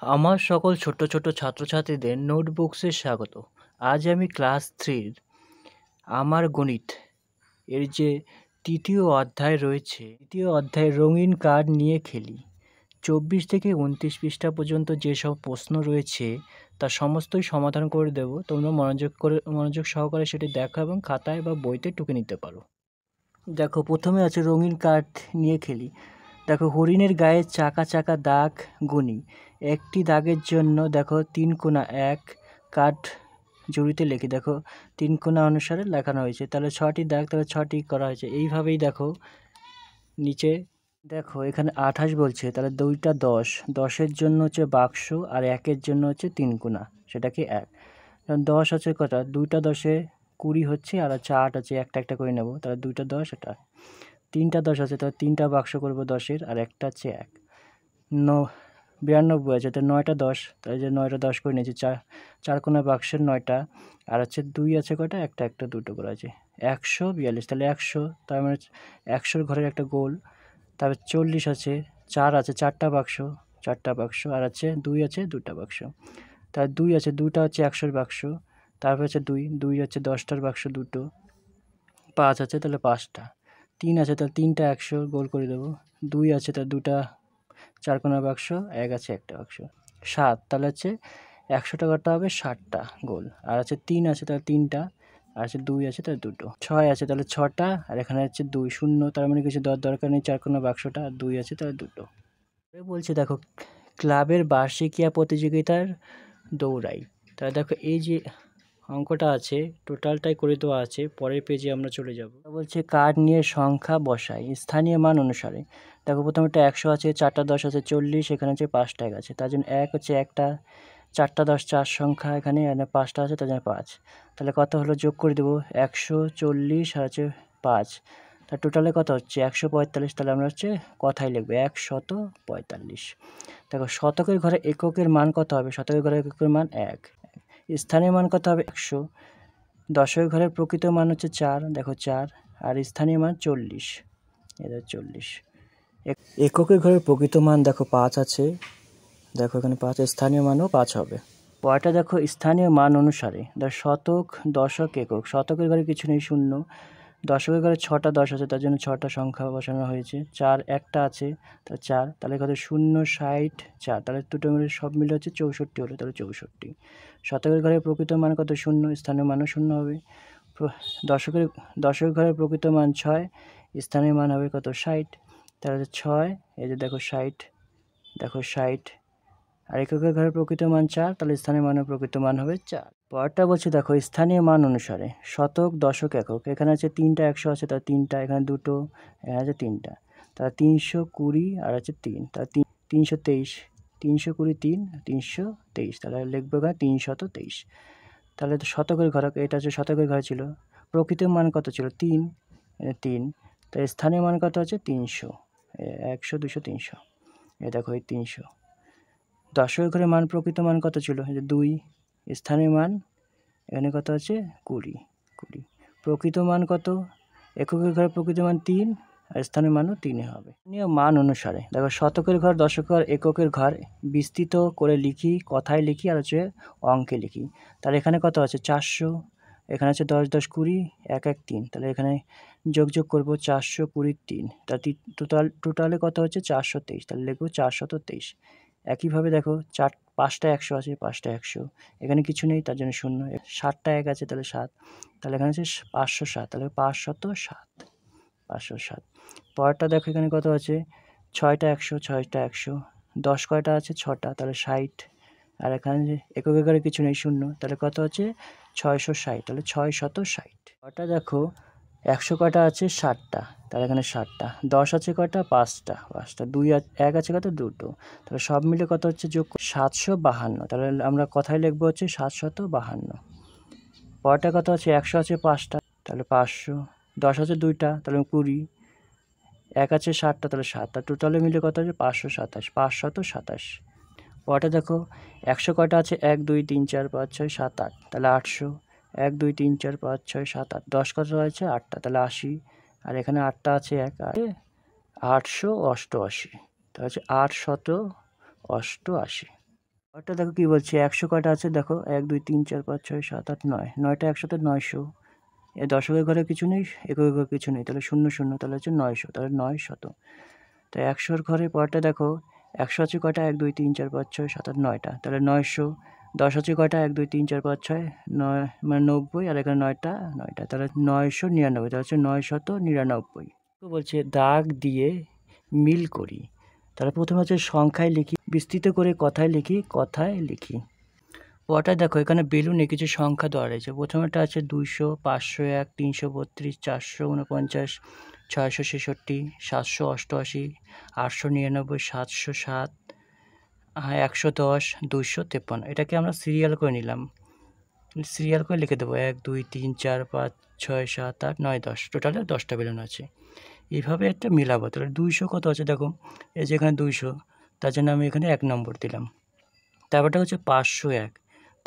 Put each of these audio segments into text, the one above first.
আমার সকল ছোট্ট ছোট্ট ছাত্রছাত্রীদের নোটবুকসে স্বাগত। আজ আমি ক্লাস 3-র আমার গণিত এর যে তৃতীয় অধ্যায় রয়েছে, তৃতীয় অধ্যায়ে রঙিন কার্ড নিয়ে খেলি। 24 থেকে 29 পৃষ্ঠা পর্যন্ত যেসব প্রশ্ন রয়েছে তা সমস্তই সমাধান করে দেব। তোমরা মনোযোগ সহকারে সেটি দেখো এবং খাতায় বা বইতে টুকে নিতে পারো। দেখো, প্রথমে আছে রঙিন কার্ড নিয়ে খেলি। দেখো, হরিণের গায়ে চাকা চাকা দাগ গুনি। একটি দাগের জন্য দেখো 3 কোণা 1 কাঠ জড়িতে লিখি। দেখো 3 কোণা অনুসারে লেখানো হয়েছে, তাহলে 6টি দাগ, তাহলে 6টি করা হয়েছে। এইভাবেই দেখো নিচে দেখো এখানে 28 বলছে, তাহলে 2টা 10, 10-এর জন্য হচ্ছে বাক্স আর 1-এর জন্য হচ্ছে 3 কোণা, সেটা কি 1। 10 আছে কটা, 2টা 10-এ 20 হচ্ছে, আর হচ্ছে 8 আছে, একটা একটা করে নেব, তাহলে 2টা 10, এটা 3টা 10 আছে, তাহলে 3টা বাক্স করবো 10-এর, আর একটা হচ্ছে 1। 92 আছে, তাহলে 9টা 10, তাহলে যে 9টা 10 করে নিয়েছি, চার কোণা বাক্সের 9টা, আর হচ্ছে 2 আছে কটা, একটা একটা দুটো করে আছে, 142, তাহলে 100, তার মানে 100-র ঘরের একটা গোল। তারপর 40 আছে, 4 আছে, 4টা বাক্স, আর আছে 2 আছে, 2টা বাক্স। তার 2 আছে, 2টা হচ্ছে 100-র বাক্স, তারপর হচ্ছে 2 হচ্ছে 10টার বাক্স দুটো, 5 আছে, তাহলে 5টা, 3 আছে, তাহলে 3টা 100 গোল করে দেবো, 2 আছে, তাহলে 2টা 4 কোণা বাক্স, 1 আছে, একটা বাক্স, 7, তাহলে হচ্ছে 100টা করতে হবে 60টা গোল, আর আছে 3 আছে, তাহলে 3টা, আর আছে 2 আছে, তাহলে 2টো, 6 আছে, তাহলে 6টা, আর এখানে হচ্ছে 2 শূন্য, তার মানে কিছু দেওয়ার দরকার নেই, 4 কোণা বাক্সটা, আর 2 আছে, তাহলে 2টো। বলছে দেখো, ক্লাবের বার্ষিকীয়া প্রতিযোগিতার দৌড়াই। তাহলে দেখো এই যে অঙ্কটা আছে টোটালটাই করে দেওয়া আছে, পরের পেজে আমরা চলে যাব। বলছে কার্ড নিয়ে সংখ্যা বসাই স্থানীয় মান অনুসারে। দেখো প্রথমে একটা 100 আছে, 4টা 10 আছে 40, এখানে হচ্ছে 5টা 1 আছে, তার জন্য 1 হচ্ছে একটা, 4টা 10 4 সংখ্যা, এখানে 5টা আছে, তার জন্য 5। তাহলে কত হলো, যোগ করে দেবো 140 আর হচ্ছে 5, তার টোটালে কত হচ্ছে 145। তাহলে আমরা হচ্ছে কথাই লিখবো 145। দেখো শতকের ঘরে এককের মান কত হবে, শতকের ঘরে এককের মান 1, স্থানীয় মান কত হবে 100, দশকের ঘরের প্রকৃত মান হচ্ছে 4, দেখো 4, আর স্থানীয় মান 40, এটা 40। এককের ঘরের প্রকৃত মান দেখো 5 আছে, দেখো এখানে 5, স্থানীয় মানও 5 হবে। পরেরটা দেখো স্থানীয় মান অনুসারে, শতক দশক একক, শতকের ঘরে কিছু নেই, শূন্য, দশকের ঘরে 6টা 10 আছে, তার জন্য 6টা সংখ্যা বসানো হয়েছে, 4 একটা আছে, তাহলে 4, তাহলে কত 0 60 4, তাহলে দুটো মিলে সব মিলে হচ্ছে 64 হলো, তাহলে 64। শতকের ঘরে প্রকৃত মান কত, 0, স্থানীয় মানও 0 হবে। দশকের ঘরে প্রকৃত মান 6, স্থানীয় মান হবে কত 60, তাহলে 6, এই যে দেখো 60, দেখো 60, আর এককের ঘরে প্রকৃত মান 4, তাহলে স্থানীয় মানের প্রকৃত মান হবে 4। পরেরটা বলছে দেখো স্থানীয় মান অনুসারে শতক দশক একক, এখানে আছে 3টা 100 আছে, তার 3টা, এখানে 2টো, এখানে আছে 3টা, তাহলে 320 আর আছে 3, তাহলে 323, 320 3, 323, তাহলে লিখবো এখানে 323। তাহলে তো শতকের ঘর, এটা হচ্ছে শতকের ঘর ছিল, প্রকৃত মান কত ছিল 3, 3, তাই স্থানীয় মান কত আছে 300, 100 200 300, এ দেখো এই 300। দশকের ঘরে মান প্রকৃত মান কত ছিল, এই যে 2, স্থানীয় মান এখানে কত আছে 20, প্রকৃত মান কত, এককের ঘরে প্রকৃত মান 3, আর স্থানীয় মানও 3 হবে। মান অনুসারে দেখো শতকের ঘর দশকের ঘর এককের ঘর বিস্তৃত করে লিখি, কথায় লিখি, আর হচ্ছে অঙ্কে লিখি। তাহলে এখানে কত আছে 400, এখানে আছে 10 10 20, 1 1 3, তাহলে এখানে যোগ করবো 420 3, তাহলে টোটালে কত হচ্ছে 423, তাহলে লিখবো 423। একইভাবে দেখো 5টা 100 আছে, 5টা 100, এখানে কিছু নেই, তার জন্য 0, 7টা 1 আছে, তাহলে 7, তাহলে এখানে আছে 507, তাহলে 507, 507। পরেরটা দেখো এখানে কত আছে 6টা 100, 6টা 100, 10 কয়টা আছে 6টা, তাহলে 60, আর এখানে যে এককের ঘরে কিছু নেই 0, তাহলে কত আছে 660, তাহলে 660। পরেরটা দেখো 100 কয়টা আছে 60টা, তাহলে এখানে 60টা, 10 আছে কয়টা 5টা, 2 1 আছে কত 2টো, তাহলে সব মিলে কত হচ্ছে যোগ 752, তাহলে আমরা কথায় লিখবো হচ্ছে 752। পরেরটা কত আছে 100 আছে 5টা, তাহলে 500, 10 আছে 2টা, তাহলে 20, 1 আছে 7টা, তাহলে 7, তার টোটালে মিলে কত আছে 527, 527। পরেরটা দেখো 100 কয়টা আছে 1 2 3 4 5 6 7 8, তাহলে 800, 1 2 3 4 5 6 7 8, 10 কত আছে 8টা, তাহলে 80, আর এখানে 8টা আছে 1, 888, তাহলে হচ্ছে 888। পরেরটা দেখো কি বলছে, 100 কয়টা আছে দেখো, 1 2 3 4 5 6 7 8 9, 9টা 100তে 900। এ দশকের ঘরে কিছু নেই, এককের ঘরে কিছু নেই, তাহলে 0 0, তাহলে হচ্ছে 900, তাহলে 900। তো 100-র ঘরে পরেরটা দেখো, 100 আছে কয়টা, 1 2 3 4 5 6 7 8 9টা, তাহলে 900। 10 আছে কয়টা, 1 2 3 4 5 6 9, মানে 90, আর এখানে 9টা 9টা, তাহলে 999, তাহলে হচ্ছে 999। তো বলছে দাগ দিয়ে মিল করি, তাহলে প্রথমে হচ্ছে সংখ্যায় লিখি, বিস্তৃত করে কথায় লিখি, কথায় লিখি। পরটা দেখো, এখানে বেলুনে কিছু সংখ্যা দেওয়া রয়েছে। প্রথমেটা আছে 200, 501, 332, 449, 666, 788, 899, 707, 110, 253। এটাকে আমরা সিরিয়াল করে নিলাম, সিরিয়াল করে লিখে দেবো 1 2 3 4 5 6 7 8 9 10, টোটালে 10টা বেলুন আছে। এইভাবে একটা মিলাবো। তাহলে 200 কত আছে দেখো, এই যে এখানে 200, তার জন্য আমি এখানে 1 নম্বর দিলাম। তারপরটা হচ্ছে 501,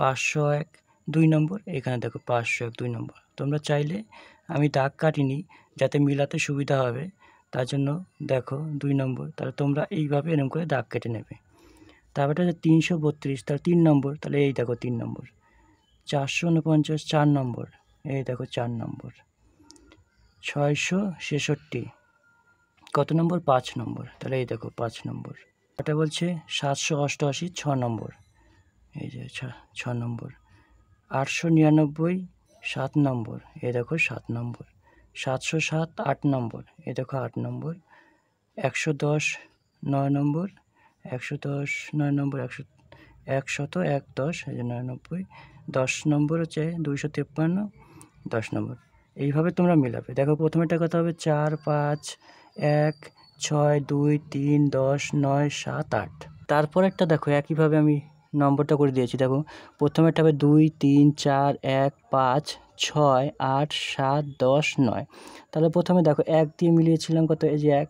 501 2 নম্বর, এখানে দেখো 501 2 নম্বর। তোমরা চাইলে, আমি দাগ কাটিনি যাতে মিলাতে সুবিধা হবে, তার জন্য দেখো 2 নম্বর, তাহলে তোমরা এইভাবে এরকম করে দাগ কেটে নেবে। তারপরটা হচ্ছে 332, তাহলে 3 নম্বর, তাহলে এই দেখো 3 নম্বর। 449 4 নম্বর, এই দেখো 4 নম্বর। 666 কত নম্বর, 5 নম্বর, তাহলে এই দেখো 5 নম্বর। এটা বলছে 788 6 নম্বর, এই যে 6 নম্বর। 899 7 নম্বর, এই দেখো 7 নম্বর। 707 8 নম্বর, এই দেখো 8 নম্বর। 110 9 নম্বর, 110 9 নম্বর, 101 10, এই যে 99। 10 নম্বর হচ্ছে 253, 10 নম্বর। এইভাবে তোমরা মিলাবে। দেখো প্রথমেটা কত হবে, 4 5 1 6 2 3 10 9 7 8। তারপরেরটা দেখো একইভাবে আমি নম্বরটা করে দিয়েছি। দেখো প্রথমেরটা হবে 2 3 4 1 5 6 8 7 10 9। তাহলে প্রথমে দেখো 1 দিয়ে মিলিয়েছিলাম কত, এই যে 1,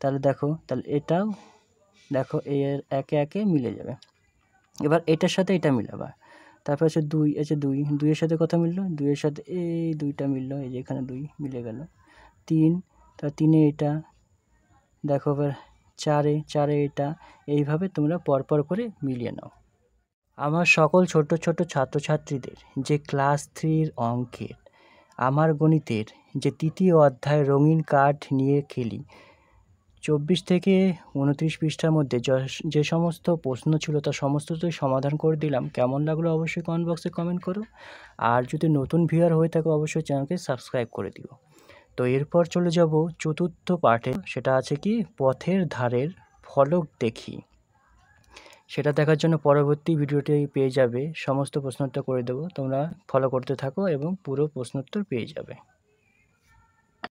তাহলে দেখো, তাহলে এটাও দেখো এর একে একে মিলে যাবে। এবার এটার সাথে এটা মিলাবা। তারপর হচ্ছে 2, এই যে 2, 2 এর সাথে কত মিললো, 2 এর সাথে এই 2টা মিললো, এই যে এখানে 2 মিলে গেল। 3, তাহলে 3 এ এটা, দেখো এবার 4 এ এটা। এইভাবে তোমরা পরপর করে মিলিয়ে নাও। আমার সকল ছোট ছোট ছাত্রছাত্রীদের যে ক্লাস 3-র অঙ্কের, আমার গণিতের যে 3য় অধ্যায় রঙিন কাঠ নিয়ে খেলি, 24 থেকে 29 পৃষ্ঠার মধ্যে যে সমস্ত প্রশ্ন ছিল তা সমস্তটাই সমাধান করে দিলাম। কেমন লাগলো অবশ্যই কমেন্ট বক্সে কমেন্ট করো। আর যদি নতুন ভিউয়ার হয়ে থাকো অবশ্যই চ্যানেলকে সাবস্ক্রাইব করে দিও। তো এরপর চলে যাব চতুর্থ পার্টে, সেটা আছে কি, পথের ধারের ফলক দেখি। সেটা দেখার জন্য পরবর্তী ভিডিওটি পেয়ে যাবে, সমস্ত প্রশ্নোত্তর করে দেবো, তোমরা ফলো করতে থাকো এবং পুরো প্রশ্নোত্তর পেয়ে যাবে।